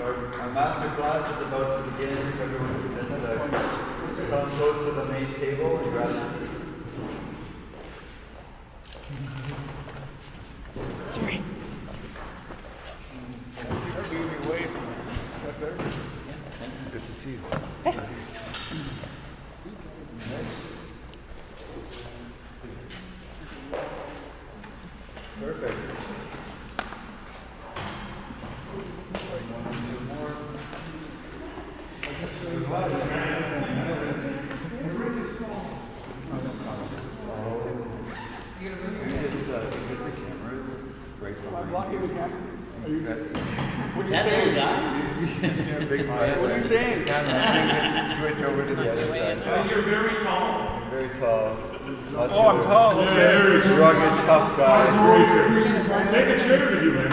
Our MasterClass is about to begin. Everyone just come close to the main table and grab a seat. Sorry. Good to see you. Perfect. That little guy? What are you saying? Switch over to the other side. So you're very tall. Very tall. Oh, I'm tall. Very rugged, tough guy. Take a chair with you, man.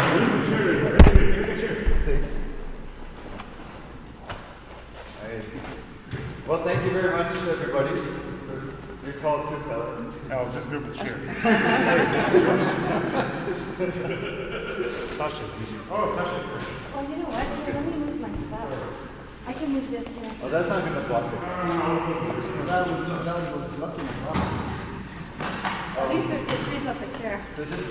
Take a chair. Well, thank you very much, everybody. You're tall too, fella. I'll just move the chair. Sasha. Oh, Sasha. Oh, you know what? Here, let me move my stuff. I can move this here. Oh, that's not going to block it. That was lucky enough. At least it frees up a chair. So this is,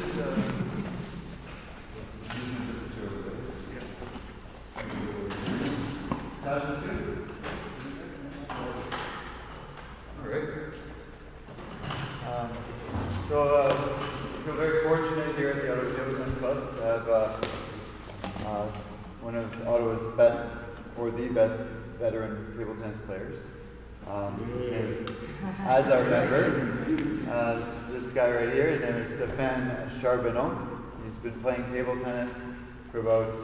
I feel very fortunate here at the Ottawa Table Tennis Club to have one of Ottawa's best, or the best, veteran table tennis players. His name, as our member, this guy right here, his name is Stéphane Charbonneau. He's been playing table tennis for about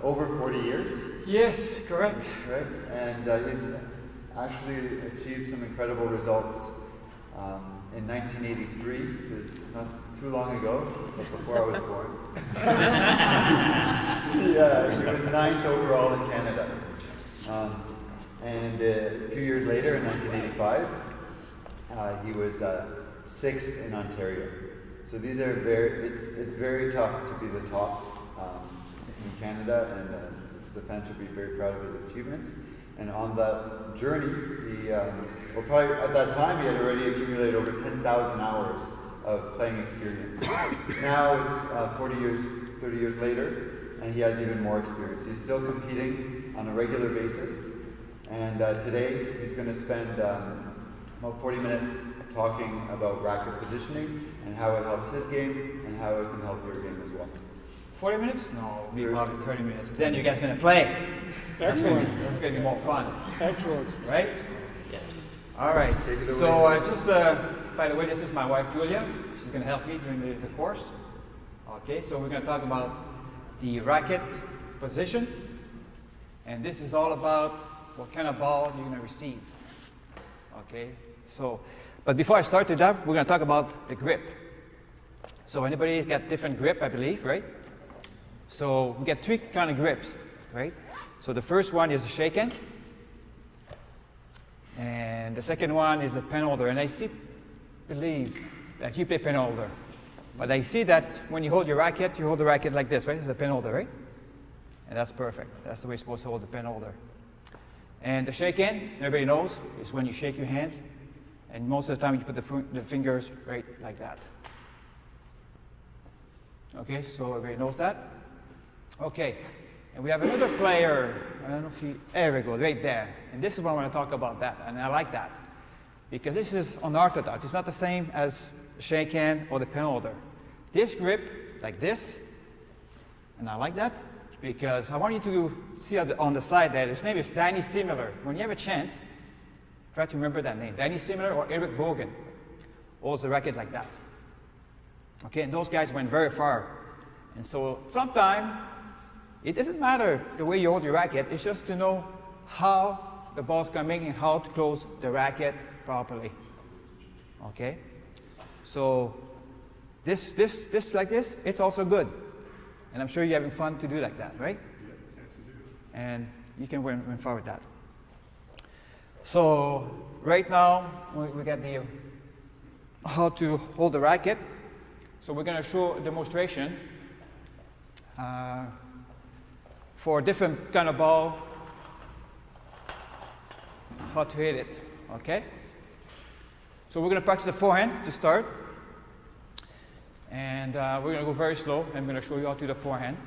over 40 years. Yes, correct. Right, and he's actually achieved some incredible results in 1983, which is not too long ago, but before I was born. Yeah, he was 9th overall in Canada. And a few years later, in 1985, he was 6th in Ontario. So these are it's very tough to be the top in Canada, and Stephane should be very proud of his achievements. And on that journey, well, probably at that time, he had already accumulated over 10,000 hours of playing experience. Now it's 30 years later, and he has even more experience. He's still competing on a regular basis, and today he's going to spend about 40 minutes talking about racket positioning and how it helps his game and how it can help your game as well. 40 minutes? No, it'll be about 30 minutes. Then you guys are going to play. Excellent. That's going to be more fun. Excellent. Right? Yeah. All right. Take it away. So just, by the way, this is my wife, Julia. She's going to help me during the course. Okay, so we're going to talk about the racket position. And this is all about what kind of ball you're going to receive. Okay, so, but before I start to that, we're going to talk about the grip. So anybody got different grip, I believe, right? So we get 3 kind of grips, right? So the first one is a shake hand. And the second one is a pen holder. And I believe that you play pen holder. But I see that when you hold your racket, you hold the racket like this, right? It's a pen holder, right? And that's perfect. That's the way you're supposed to hold the pen holder. And the shake hand, everybody knows, is when you shake your hands. And most of the time you put the fingers right like that. Okay, so everybody knows that? Okay, and we have another player. I don't know if he, there we go, right there. And this is what I want to talk about that, and I like that. Because this is unorthodox. It's not the same as the shake hand or the pen holder. This grip, like this, and I like that, because I want you to see on the side there, his name is Danny Similar. When you have a chance, try to remember that name. Danny Similar or Eric Bogan holds the racket like that. Okay, and those guys went very far. And so sometimes, it doesn't matter the way you hold your racket, it's just to know how the ball's coming and how to close the racket properly. Okay? So this like this, it's also good. And I'm sure you're having fun to do like that, right? And you can win far with that. So right now, we got the how to hold the racket. So we're going to show a demonstration. for different kind of ball, how to hit it, okay? So we're going to practice the forehand to start. And we're going to go very slow. I'm going to show you how to do the forehand.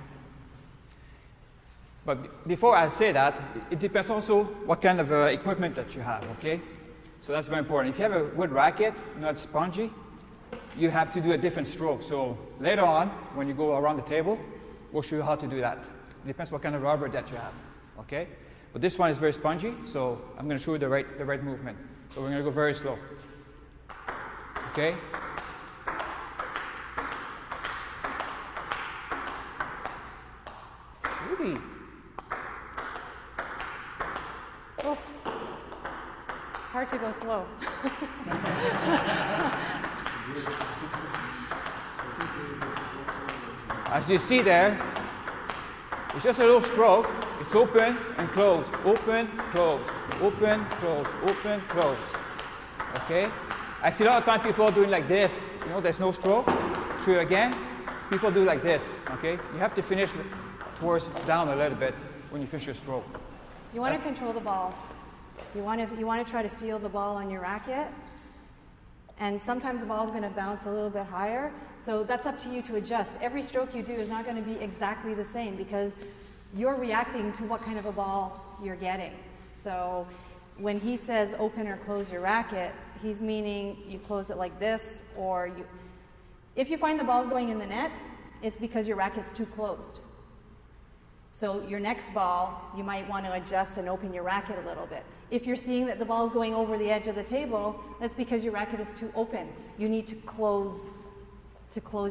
But before I say that, it depends also what kind of equipment that you have, okay? So that's very important. If you have a wood racket, not spongy, you have to do a different stroke. So later on, when you go around the table, we'll show you how to do that. It depends what kind of rubber that you have, okay? But this one is very spongy, so I'm going to show you the right movement. So we're going to go very slow, okay? Really? Oof. It's hard to go slow. As you see there, it's just a little stroke. It's open and close, open, close, open, close, open, close. Okay? I see a lot of time people doing like this. You know, there's no stroke. Show you again. People do like this. Okay? You have to finish towards down a little bit when you finish your stroke. You want to control the ball. You want to try to feel the ball on your racket. And sometimes the ball is going to bounce a little bit higher. So that's up to you to adjust. Every stroke you do is not going to be exactly the same because you're reacting to what kind of a ball you're getting. So when he says open or close your racket, he's meaning you close it like this, or you. If you find the ball's going in the net, it's because your racket's too closed. So your next ball, you might want to adjust and open your racket a little bit. If you're seeing that the ball is going over the edge of the table, that's because your racket is too open. You need to close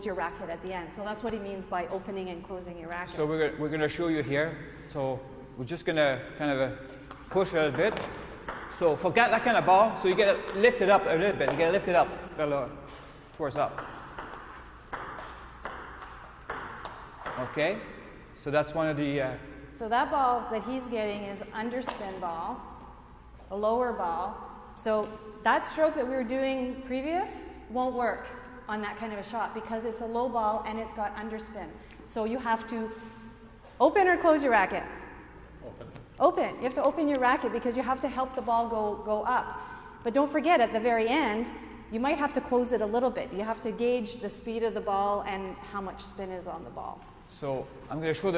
your racket at the end. So that's what he means by opening and closing your racket. So we're going to show you here. So we're just going to kind of push a little bit. So forget that kind of ball. So you got to lift it up a little bit. You got to lift it up a little towards up. Okay. So that's one of the. So that ball that he's getting is underspin ball, a lower ball. So that stroke that we were doing previous won't work on that kind of a shot because it's a low ball and it's got underspin. So you have to open or close your racket. Open. You have to open your racket because you have to help the ball go up. But don't forget, at the very end, you might have to close it a little bit. You have to gauge the speed of the ball and how much spin is on the ball. So I'm going to show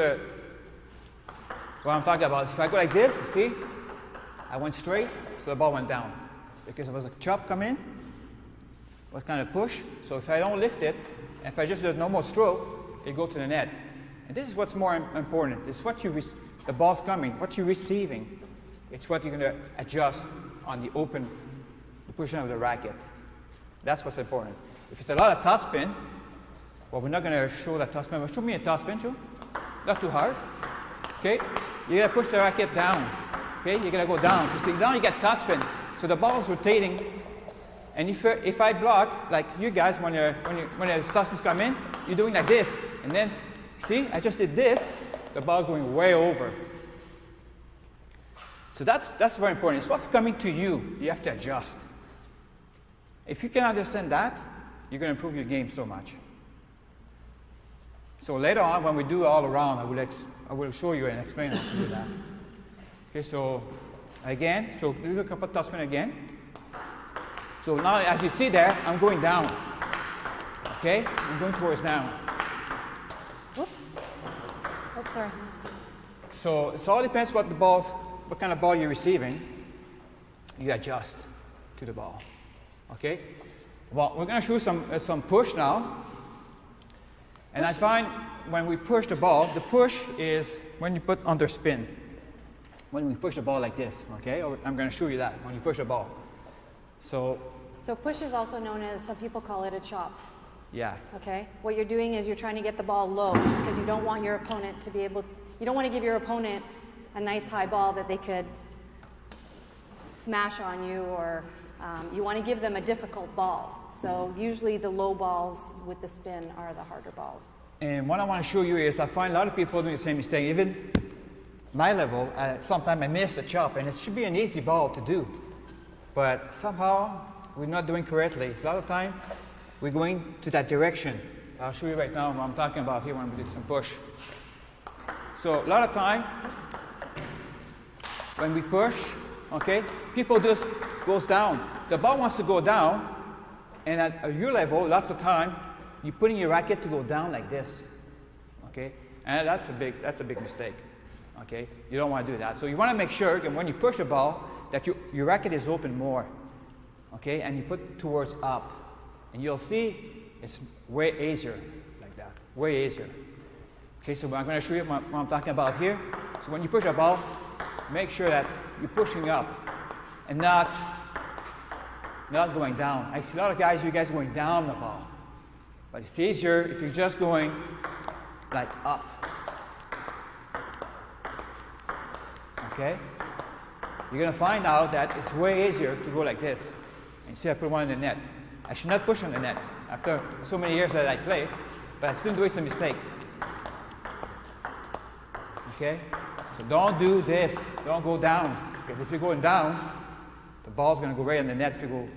what I'm talking about. If I go like this, you see, I went straight, so the ball went down. Because there was a chop come in, was kind of push. So if I don't lift it, if I just do a normal stroke, it goes to the net. And this is what's more important. It's what the ball's coming, what you're receiving. It's what you're going to adjust on the open position of the racket. That's what's important. If it's a lot of topspin, well, we're not going to show that topspin. Well, show me a topspin, Joe. Not too hard. Okay? You got to push the racket down. Okay? You got to go down. Because down you get topspin. So the ball is rotating. And if I block, like you guys, when the topspins come in, you're doing like this. And then, see, I just did this. The ball going way over. So that's very important. It's what's coming to you. You have to adjust. If you can understand that, you're going to improve your game so much. So later on, when we do all around, I will show you and explain how to do that. Okay, so again, so do a couple topspin again. So now, as you see there, I'm going down. Okay, I'm going towards down. Oops. Oops, sorry. So it all depends what kind of ball you're receiving. You adjust to the ball. Okay. Well, we're going to show some push now. And I find when we push the ball, the push is when you put under spin. When we push the ball like this, okay? I'm going to show you that, when you push the ball. So push is also known as, some people call it a chop. Yeah. Okay? What you're doing is you're trying to get the ball low because you don't want your opponent to be able, you don't want to give your opponent a nice high ball that they could smash on you, or you want to give them a difficult ball. So usually the low balls with the spin are the harder balls. And what I want to show you is I find a lot of people doing the same mistake. Even my level, sometimes I miss a chop, and it should be an easy ball to do. But somehow we're not doing correctly. A lot of time we're going to that direction. I'll show you right now what I'm talking about here when we did some push. So a lot of time when we push, okay, people just goes down. The ball wants to go down, and at your level, lots of time, you're putting your racket to go down like this, okay? And that's a big mistake, okay? You don't want to do that. So you want to make sure that when you push the ball, that your racket is open more, okay? And you put it towards up, and you'll see it's way easier like that, way easier. Okay, so I'm going to show you what I'm talking about here. So when you push a ball, make sure that you're pushing up and not going down. I see a lot of guys, you guys going down the ball. But it's easier if you're just going like up. Okay? You're going to find out that it's way easier to go like this. And see, I put one in the net. I should not push on the net after so many years that I play, but I still doing some mistake. Okay? So don't do this. Don't go down. Because if you're going down, the ball's going to go right in the net if you go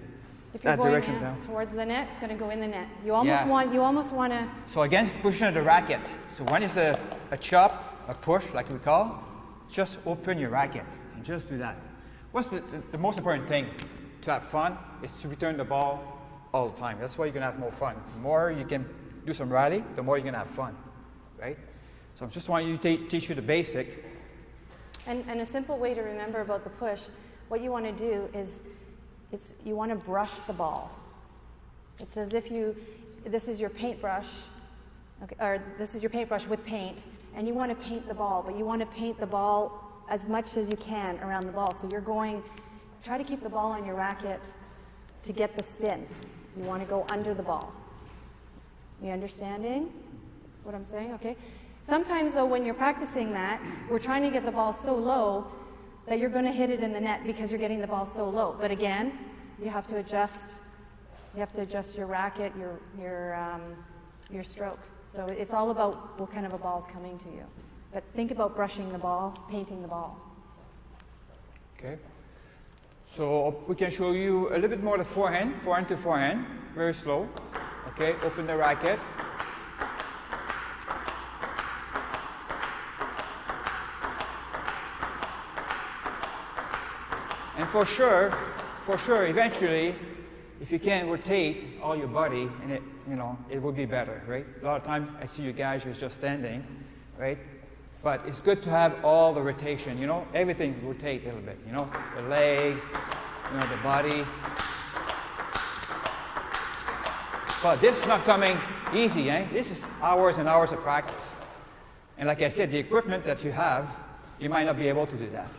that direction down. Towards the net, it's going to go in the net. You almost want to. So against the position of the racket. So when it's a chop, a push, like we call, just open your racket and just do that. What's the most important thing to have fun is to return the ball all the time. That's why you're going to have more fun. The more you can do some rally, the more you're going to have fun, right? So I just want you to teach you the basic. And a simple way to remember about the push, what you want to do is you want to brush the ball. It's as if this is your paintbrush, okay, or this is your paintbrush with paint, and you want to paint the ball, but you want to paint the ball as much as you can around the ball. So try to keep the ball on your racket to get the spin. You want to go under the ball. You understanding what I'm saying? Okay. Sometimes, though, when you're practicing that, we're trying to get the ball so low that you're going to hit it in the net because you're getting the ball so low. But again, you have to adjust. You have to adjust your racket, your stroke. So it's all about what kind of a ball is coming to you. But think about brushing the ball, painting the ball. Okay. So we can show you a little bit more the forehand to forehand, very slow. Okay, open the racket. And for sure, eventually, if you can rotate all your body, and it will be better, right? A lot of times I see you guys who's just standing, right? But it's good to have all the rotation, everything rotate a little bit, the legs, the body. But this is not coming easy, eh? This is hours and hours of practice. And like I said, the equipment that you have, you might not be able to do that.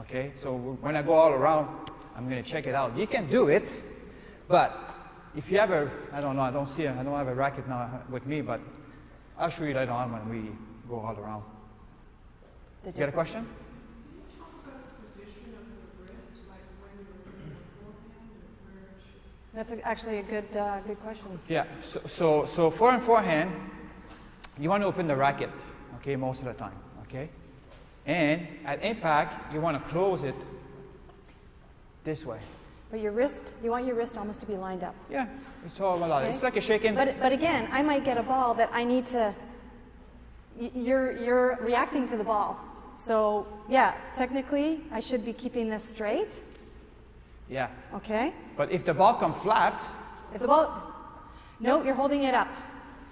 Okay, so when I go all around, I'm going to check it out. You can do it, but if you have I don't have a racket now with me, but I'll show you later on when we go all around. You got a question? Can you talk about the position of the wrist, like when you're doing the forehand and where it should? That's actually a good question. Yeah, so forehand, you want to open the racket, okay, most of the time, okay? And at impact, you want to close it this way. But you want your wrist almost to be lined up. Yeah, it's all about it. Okay. It's like a shaking. But again, I might get a ball that I need to. You're reacting to the ball. So yeah, technically, I should be keeping this straight. Yeah. Okay. But if the ball comes flat. No, you're holding it up.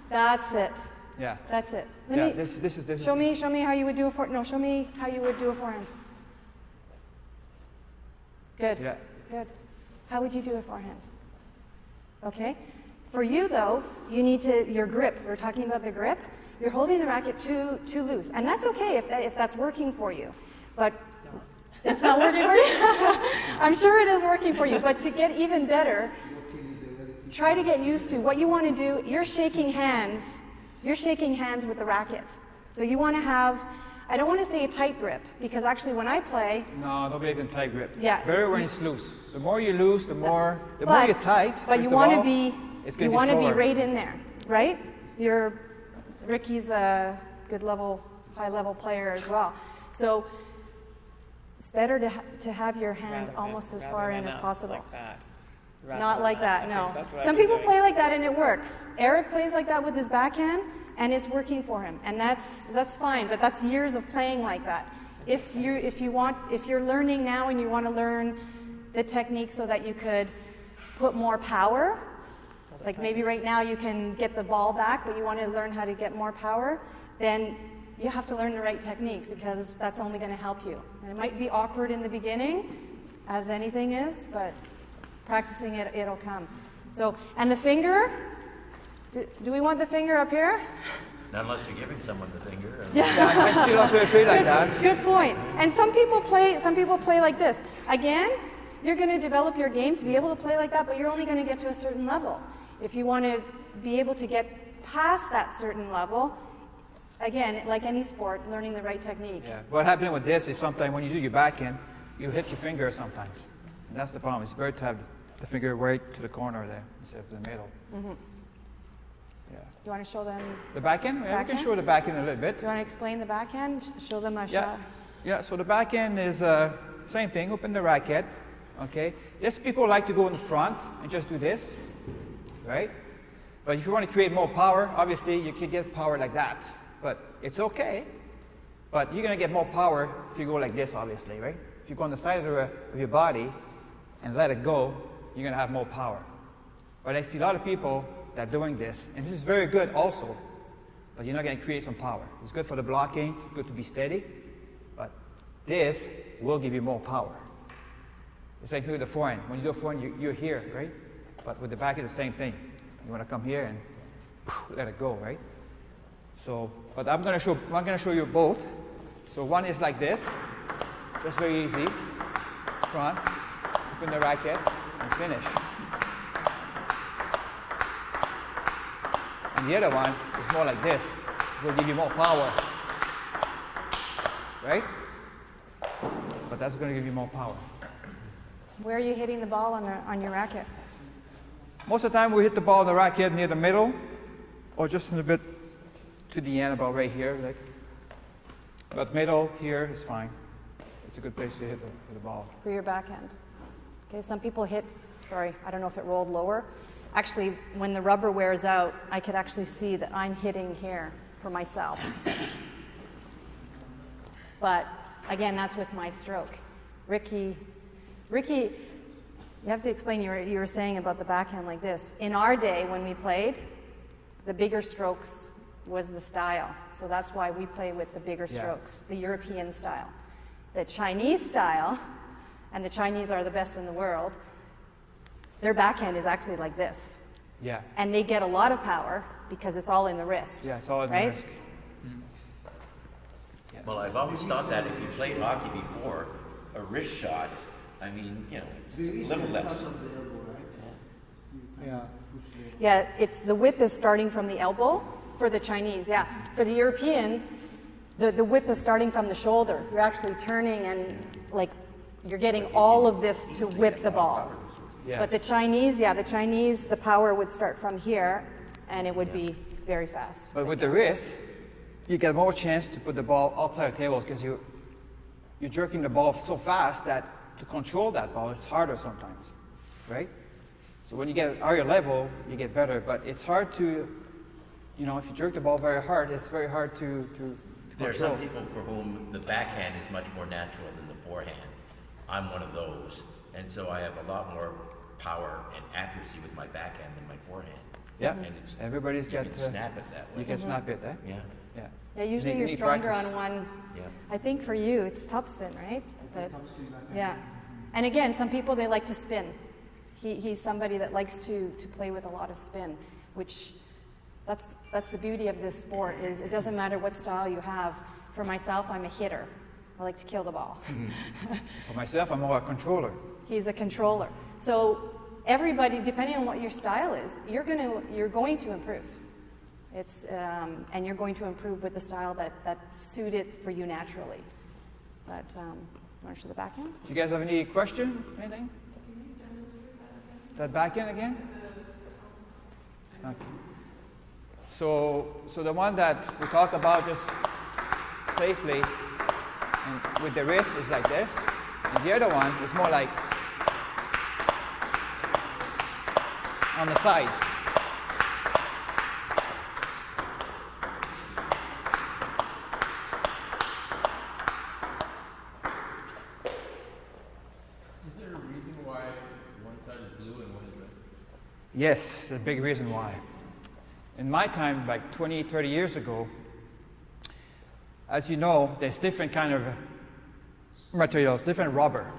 That's it. Yeah. That's it. This is. Show me how you would do a forehand. No, show me how you would do a forehand. Good. Yeah. Good. How would you do a forehand? Okay. For you though, you need your grip. We're talking about the grip. You're holding the racket too loose, and that's okay if that's working for you. But it's not working for you. I'm sure it is working for you. But to get even better, try to get used to what you want to do. You're shaking hands with the racket. So you want to have, I don't want to say a tight grip, because actually when I play... No, I don't believe in tight grip. Yeah. Better when it's loose. The more you loose, the more you're tight. But you want to be right in there, right? Ricky's a good high level player as well. So it's better to have your hand almost as far in as possible. Like that. Not like that, no. That's what Some I've been people doing. play like that and it works. Eric plays like that with his backhand, and it's working for him, and that's fine. But that's years of playing like that. If you're learning now and you want to learn the technique so that you could put more power, like maybe right now you can get the ball back, but you want to learn how to get more power, then you have to learn the right technique, because that's only going to help you. And it might be awkward in the beginning, as anything is, but practicing it, it'll come. So, and the finger, do we want the finger up here? Not unless you're giving someone the finger. I still have to play like that. Good point. And some people play like this. Again, you're going to develop your game to be able to play like that, but you're only going to get to a certain level. If you want to be able to get past that certain level, again, like any sport, learning the right technique. Yeah. What happens with this is sometimes when you do your backhand, you hit your finger sometimes. And that's the problem. It's better to have the finger right to the corner there instead of the middle. Mm-hmm. Yeah. You want to show them? The backhand? Yeah, we can show the backhand a little bit. Do you want to explain the backhand? Show them a shot. Yeah, so the backhand is same thing, open the racket, okay? This people like to go in the front and just do this, right? But if you want to create more power, obviously you can get power like that. But it's okay, but you're going to get more power if you go like this, obviously, right? If you go on the side of your body and let it go, you're going to have more power. But I see a lot of people that are doing this, and this is very good also, but you're not going to create some power. It's good for the blocking, good to be steady, but this will give you more power. It's like doing the forehand. When you do a forehand, you're here, right? But with the back, it's the same thing. You want to come here and let it go, right? So, but I'm going to show you both. So one is like this, just very easy. Front, open the racket, and finish. And the other one is more like this. It will give you more power, right? But that's going to give you more power. Where are you hitting the ball on your racket? Most of the time we hit the ball on the racket near the middle, or just a bit to the end, about right here. Like. But middle here is fine. It's a good place to hit the ball. For your backhand. Okay, some people hit, sorry, I don't know if it rolled lower. Actually, when the rubber wears out, I could actually see that I'm hitting here for myself. But again, that's with my stroke. Ricky, you have to explain, you were saying about the backhand like this. In our day, when we played, the bigger strokes was the style. So that's why we play with the bigger strokes, the European style. The Chinese style, and the Chinese are the best in the world, their backhand is actually like this. Yeah. And they get a lot of power because it's all in the wrist. Yeah, it's all in the wrist. Yeah. Well, I've always thought that if you played hockey before, a wrist shot, I mean, you know, it's a little less. Yeah. Yeah, it's the whip is starting from the elbow for the Chinese. Yeah, for the European, the whip is starting from the shoulder. You're actually turning and like you're getting all of this to whip the ball. Yeah. But the Chinese, the power would start from here, and it would be very fast. But with the wrist, you get more chance to put the ball outside the tables because you're jerking the ball so fast that to control that ball is harder sometimes, right? So when you get at higher level, you get better. But it's hard to, if you jerk the ball very hard, it's very hard to There are control. some people for whom the backhand is much more natural than the forehand. I'm one of those, and so I have a lot more power and accuracy with my backhand than my forehand. Yeah, and it's, everybody's you got can snap it that way. You can snap it, eh? Yeah. Yeah. Yeah, usually You you're need stronger practice. on one. Yeah. I think for you, it's topspin, right? But, yeah. And again, some people, they like to spin. He's somebody that likes to play with a lot of spin, which that's the beauty of this sport is it doesn't matter what style you have. For myself, I'm a hitter. I like to kill the ball. For myself, I'm more a controller. He's a controller. So everybody, depending on what your style is, you're going to improve. It's and you're going to improve with the style that's suited for you naturally. But you want to show the backhand? Do you guys have any question? Anything? That backhand again? Okay. So the one that we talk about just safely and with the wrist is like this, and the other one is more like on the side. Yes, it's a big reason why. In my time, like 20, 30 years ago, as you know, there's different kind of materials, different rubber,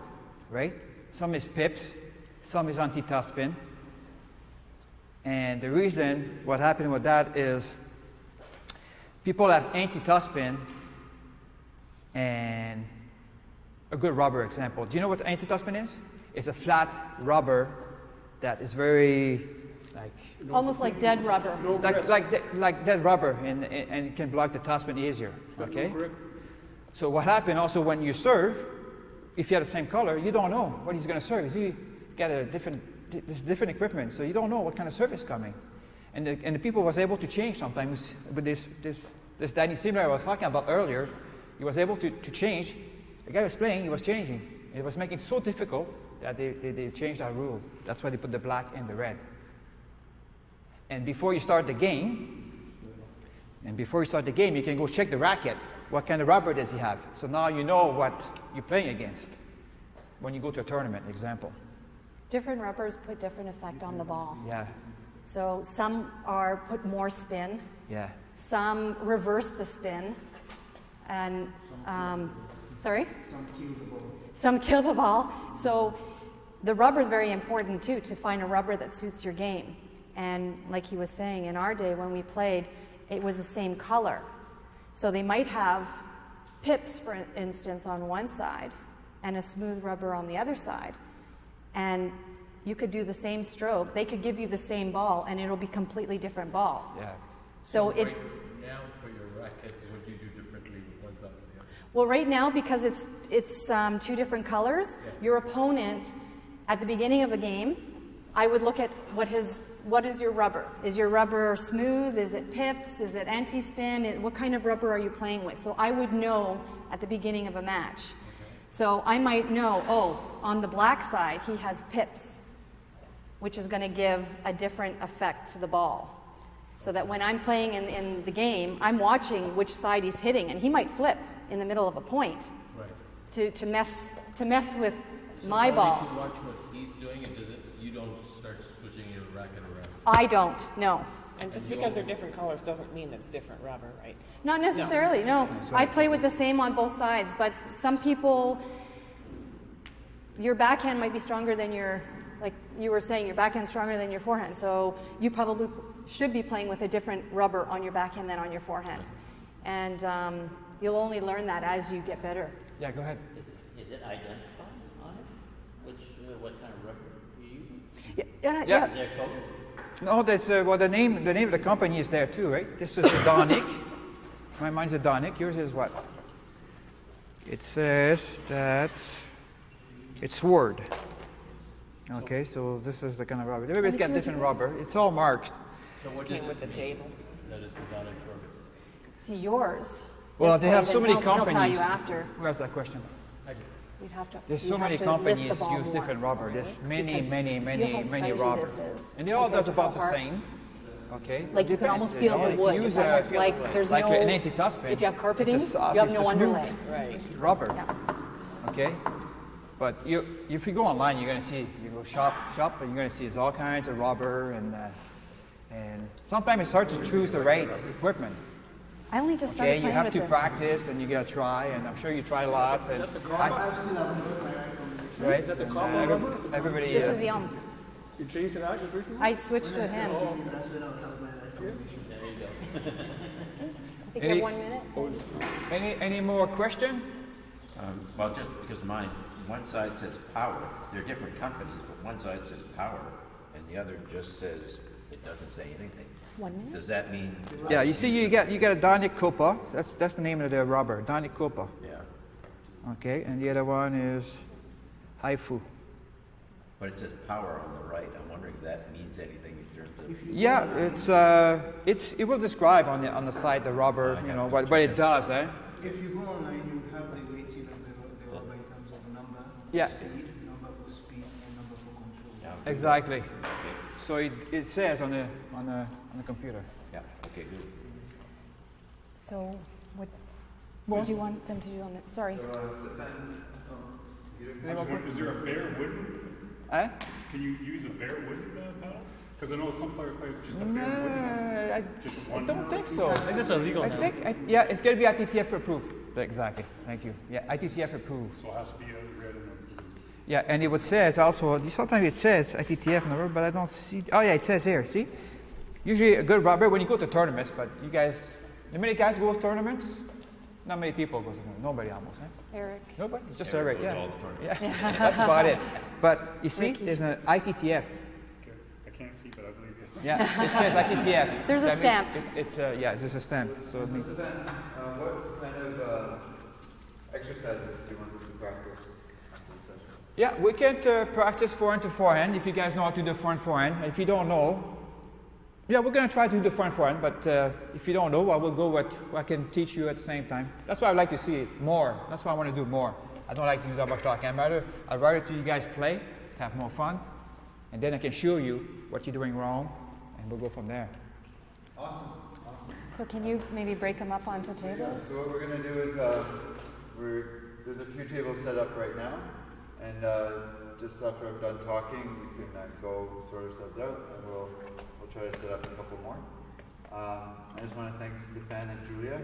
right? Some is pips, some is anti-topspin. And the reason what happened with that is people have anti-topspin and a good rubber example. Do you know what anti-topspin is? It's a flat rubber that is very Almost like dead rubber. like dead rubber, and it can block the topspin easier. Okay. So what happened also when you serve, if you have the same color, you don't know what he's going to serve. He got this different equipment, so you don't know what kind of serve is coming. And the people was able to change sometimes with this Danny Simler I was talking about earlier. He was able to change. The guy was playing, he was changing. It was making it so difficult that they changed our rules. That's why they put the black and the red. And before you start the game, you can go check the racket. What kind of rubber does he have? So now you know what you're playing against when you go to a tournament, example. Different rubbers put different effect on the ball. Yeah. So some put more spin. Yeah. Some reverse the spin. And, sorry? Some kill the ball. So the rubber is very important too, to find a rubber that suits your game. And like he was saying, in our day when we played, it was the same color. So they might have pips, for instance, on one side and a smooth rubber on the other side. And you could do the same stroke. They could give you the same ball, and it'll be completely different ball. Yeah. So right now for your racket, what do you do differently with one side and the other? Well, right now, because it's two different colors, your opponent, at the beginning of a game, I would look at what is your rubber? Is your rubber smooth? Is it pips? Is it anti-spin? What kind of rubber are you playing with? So I would know at the beginning of a match. Okay. So I might know, on the black side, he has pips, which is going to give a different effect to the ball. So that when I'm playing in the game, I'm watching which side he's hitting, and he might flip in the middle of a point to mess with my ball. So you watch what he's doing, and you don't start switching your racket around? I don't, no. And just because they're different colors doesn't mean it's different rubber, right? Not necessarily, no. I play with the same on both sides, but some people, your backhand might be stronger than like you were saying, your backhand's stronger than your forehand. So you probably should be playing with a different rubber on your backhand than on your forehand. And you'll only learn that as you get better. Yeah, go ahead. Is it identified on it? What kind of rubber you're using? Yeah. Is there a code? No, there's the name of the company is there too, right? This is a Donic. Mine's a Donic. Yours is what? It says that it's Sword. Okay, so this is the kind of rubber. Everybody's got different rubber. It's all marked. So what Came with the table. That it's a Donic rubber? See, yours. Well, they have so many He'll tell companies. you after. Who has that question? You'd have to, There's you'd so have many to companies lift the ball use more, different rubber. There's because many feel how spongy rubbers. this is And they all compared does to about how the hard- same. Okay? Like you can almost feel the If wood. you It's use almost like there's like no. an anti-topspin, If you have carpeting, it's a soft, you have it's no a smooth underlay. Right. rubber. Yeah. Okay? But if you go online, you're going to see, you go shop, and you're going to see there's all kinds of rubber, and sometimes it's hard to choose the right equipment. I only just started Okay, you playing have with to this. practice, and you got to try, and I'm sure you try lots. And right? Is that the copper rubber? Everybody. This is You changed to that just recently? I switched to him. I think you have 1 minute. Any more question? Well, just because mine, one side says power. They're different companies, but one side says power, and the other just says it doesn't say anything. 1 minute. Does that mean? Yeah, you see, you got a Donic Copa. That's the name of the rubber, Donic Copa. Yeah, Okay, and the other one is Haifu. but it says power on the right. I'm wondering if that means anything in terms of. Yeah, it will describe on the side the rubber, what it does, eh? If you go online, you have the rating of the rubber in terms of number Yeah. for speed, number for speed, and number for control. Yeah. Exactly. So it says on the computer. Yeah. Okay. Good. So, what did you want them to do on the? Sorry. Is there a bare wood? Eh? Can you use a bare wood pedal? Because I know some players play just up there in wooden. I don't think so. I think that's illegal now. Yeah, it's going to be ITTF approved. Exactly. Thank you. Yeah, ITTF approved. So it has to be red and then blue. Yeah, and it would says also, sometimes it says ITTF number, but I don't see. Oh yeah, it says here. See, usually a good rubber when you go to tournaments. But you guys, how many guys go to tournaments? Not many people go to tournaments. Nobody almost. Eric. Nobody. It's just Eric Eric. goes Yeah. all the tournaments. Yeah. That's about it. But you see, there's an ITTF. Okay. I can't see, but I believe you. Yeah, it says ITTF. There's a That stamp. means yeah, there's a stamp. So it means. What kind of exercises do you want us to practice after the session? Yeah, we can practice forehand to forehand if you guys know how to do forehand. If you don't know, yeah, we're going to try to do forehand, but if you don't know, I will go what I can teach you at the same time. That's why I like to see it more. That's why I want to do more. I don't like to do double talk. I'd rather to you guys play, to have more fun, and then I can show you what you're doing wrong, and we'll go from there. Awesome. So can you maybe break them up onto tables? So what we're going to do is there's a few tables set up right now, and just after I'm done talking, we can go sort ourselves out, and we'll try to set up a couple more. I just want to thank Stéphane and Julia.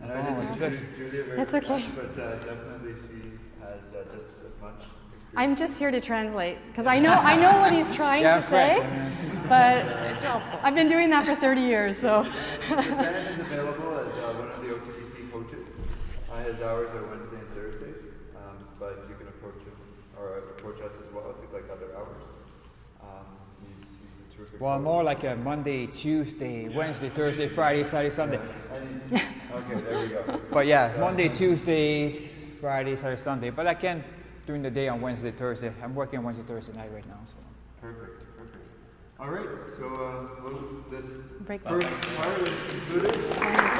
And I didn't introduce Julia very That's okay. much, but definitely she has just as much experience. I'm just here to translate because I know what he's trying to say, but I've been doing that for 30 years. So Stephane is available as one of the OTBC coaches. His hours are Wednesday and Thursdays, but you can approach him or approach us as well if you'd like other hours. He's a terrific Well, coach. more like a Monday, Tuesday, Wednesday, Thursday, Friday, Saturday, Sunday. Okay, there we go. But yeah, Monday, Tuesdays, Friday, Saturday, Sunday. But I can during the day on Wednesday, Thursday. I'm working on Wednesday, Thursday night right now. So. Perfect. All right, so this break first part is concluded.